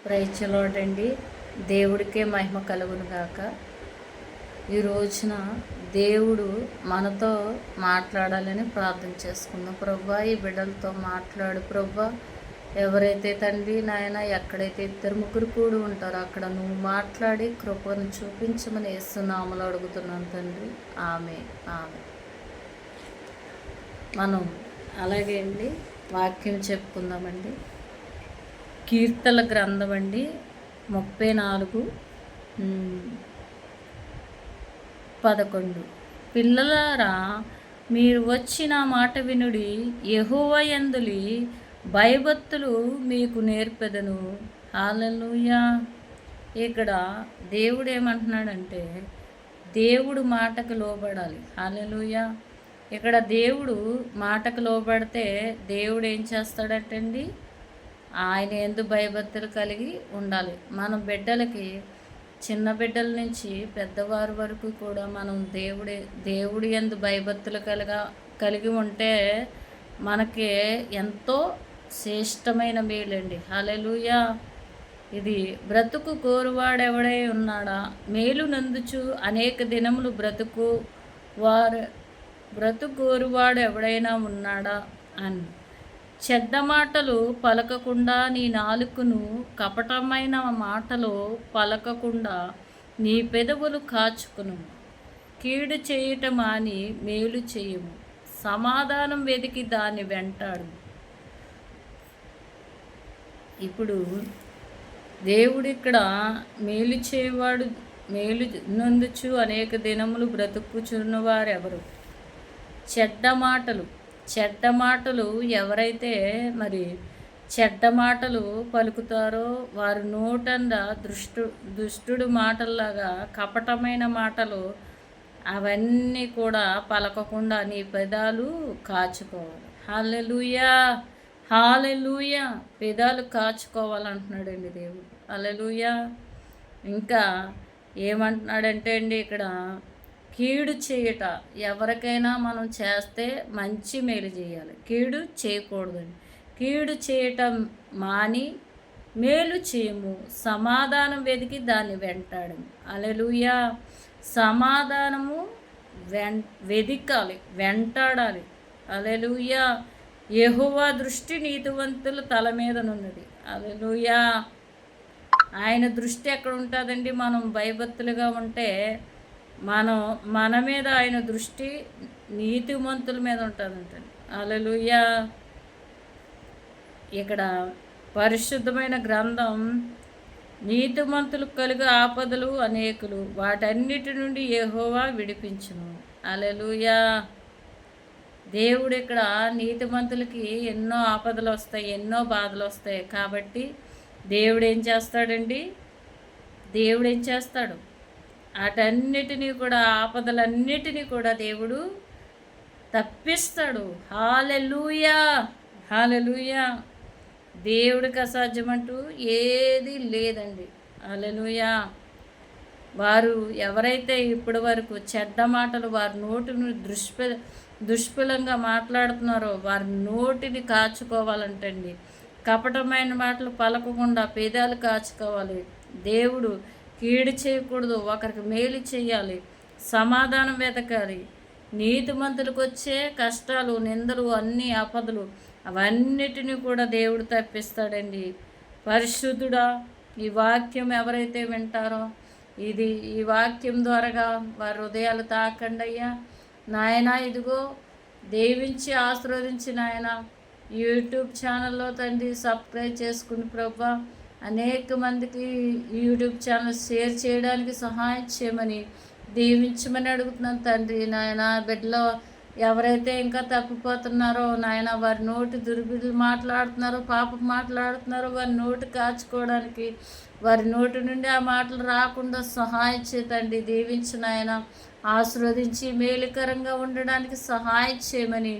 ప్రైచలోడండి. దేవుడికే మహిమ కలుగును గాక. ఈ రోజున దేవుడు మనతో మాట్లాడాలని ప్రార్థన చేసుకుందాం. ప్రభువా, ఈ బిడ్డలతో మాట్లాడు ప్రభువా. ఎవరైతే తండ్రి నాయన ఎక్కడైతే ఇద్దరు ముగ్గురు కూడి ఉంటారో అక్కడ నువ్వు మాట్లాడి కృపను చూపించమని యేసునామములో అడుగుతున్నాను తండ్రి. ఆమె ఆమె మనం అలాగే అండి వాక్యం చెప్పుకుందామండి. కీర్తన గ్రంథం అండి 34:11. పిల్లలారా, మీరు వచ్చిన మాట వినుడి, యెహోవా యందులి భయభక్తులు మీకు నేర్పెదను. హల్లెలూయా. ఇక్కడ దేవుడు ఏమంటున్నాడంటే దేవుడు మాటకు లోబడాలి. హల్లెలూయా. ఇక్కడ దేవుడు మాటకు లోబడితే దేవుడు ఏం చేస్తాడటండి, ఆయన యందు భయభక్తులు కలిగి ఉండాలి. మనం బిడ్డలకి, చిన్న బిడ్డల నుంచి పెద్దవారి వరకు కూడా మనం దేవుడి యందు భయభక్తులు కలిగి ఉంటే మనకి ఎంతో శ్రేష్టమైన మేలండి. హల్లెలూయా. ఇది బ్రతుకు కోరువాడెవడై ఉన్నాడా, మేలు నందుచు అనేక దినములు బ్రతుకోరువాడు ఎవడైనా ఉన్నాడా అని. చెడ్డ మాటలు పలకకుండా నీ నాలుకను, కపటమైన మాటలు పలకకుండా నీ పెదవులు కాచుకును. కీడు చేయటం మాని మేలు చేయము, సమాధానం వెతికి దాన్ని వెంటాడు. ఇప్పుడు దేవుడు ఇక్కడ మేలు చేయవాడు, మేలు నందుచు అనేక దినములు బ్రతుకుచున్నవారెవరు? చెడ్డ మాటలు ఎవరైతే మరి చెడ్డ మాటలు పలుకుతారో వారు నోటంద దుష్టుడు మాటల్లాగా కపటమైన మాటలు అవన్నీ కూడా పలకకుండా నీ పెదాలు కాచుకోవాలి. హల్లెలూయా, హల్లెలూయా. పెదాలు కాచుకోవాలంటున్నాడండి దేవుడు. హల్లెలూయా. ఇంకా ఏమంటున్నాడంటే అండి ఇక్కడ కీడు చేయట, ఎవరికైనా మనం చేస్తే మంచి మేలు చేయాలి, కీడు చేయకూడదండి. కీడు చేయటం మాని మేలు చేయము, సమాధానం వెతికి దాన్ని వెంటాడు. హల్లెలూయా. సమాధానము వెదికాలి, వెంటాడాలి. హల్లెలూయా. యెహోవా దృష్టి నీతివంతుల తల మీదనున్నది. హల్లెలూయా. ఆయన దృష్టి ఎక్కడ ఉంటుందండి? మనం భయభక్తులుగా ఉంటే మన మీద ఆయన దృష్టి నీతిమంతుల మీద ఉంటుందంటండి. హల్లెలూయా. ఇక్కడ పరిశుద్ధమైన గ్రంథం, నీతిమంతులు కలుగు ఆపదలు అనేకులు, వాటన్నిటి నుండి యెహోవా విడిపించును. హల్లెలూయా. దేవుడు ఇక్కడ నీతిమంతులకి ఎన్నో ఆపదలు వస్తాయి, ఎన్నో బాధలు వస్తాయి. కాబట్టి దేవుడు ఏం చేస్తాడండి, దేవుడు ఏం చేస్తాడు, వాటన్నిటినీ కూడా, ఆపదలన్నిటినీ కూడా దేవుడు తప్పిస్తాడు. హల్లెలూయా, హల్లెలూయా. దేవుడికి అసాధ్యమంటూ ఏది లేదండి. హల్లెలూయా. వారు ఎవరైతే ఇప్పటి వరకు చెడ్డ మాటలు వారి నోటిని దుష్ఫలంగా మాట్లాడుతున్నారో వారి నోటిని కాచుకోవాలంటండి. కపటమైన మాటలు పలకకుండా పెదాలు కాచుకోవాలి. దేవుడు కీడు చేయకూడదు, ఒకరికి మేలు చేయాలి, సమాధానం వెతకాలి. నీతిమంతులకు వచ్చే కష్టాలు, నిందలు, అన్ని ఆపదలు అవన్నిటినీ కూడా దేవుడు తప్పిస్తాడండి. పరిశుద్ధుడా, ఈ వాక్యం ఎవరైతే వింటారో ఈ వాక్యం ద్వారాగా వారి హృదయాలు తాకండి అయ్యా. నాయన ఇదిగో దీవించి ఆశీర్వదించి నాయన యూట్యూబ్ ఛానల్లో తండ్రి సబ్స్క్రైబ్ చేసుకుని ప్రభా అనేక మందికి యూట్యూబ్ ఛానల్ షేర్ చేయడానికి సహాయం చేయమని దీవించమని అడుగుతున్నాను తండ్రి. నాయన బిడ్డలో ఎవరైతే ఇంకా తప్పిపోతున్నారో నాయన, వారి నోటి దుర్బిడ్లు మాట్లాడుతున్నారో, పాపం మాట్లాడుతున్నారో, వారి నోటి కాచుకోవడానికి, వారి నోటి నుండి ఆ మాటలు రాకుండా సహాయం చేతండి. దీవించి నాయన ఆశీర్వదించి మేలుకరంగా ఉండడానికి సహాయం చేయమని,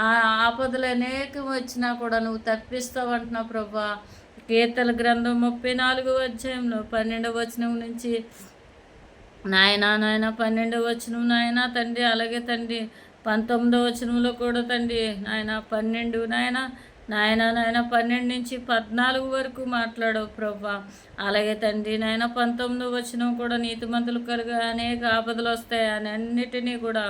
ఆ ఆపదలు అనేకం వచ్చినా కూడా నువ్వు తప్పిస్తావు అంటున్నావు ప్రభా. కీర్తన గ్రంథం 34:12 నుంచి నాయన 12 నాయన తండ్రి, అలాగే తండ్రి 19 కూడా తండ్రి నాయన 12 నాయన నాయన 12-14 వరకు మాట్లాడవు ప్రభా. అలాగే తండ్రి నాయన 19 వచనం కూడా నీతిమంతులు కలుగా అనేక ఆపదలు వస్తాయి అని అన్నిటినీ కూడా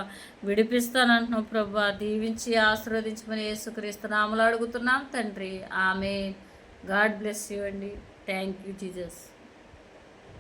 విడిపిస్తానంటున్నావు ప్రభా. దీవించి ఆశీర్వదించమని యేసుక్రీస్తు నామములో అడుగుతున్నాం తండ్రి. ఆమేన్. గాడ్ బ్లెస్ యూ అండి. Thank you Jesus.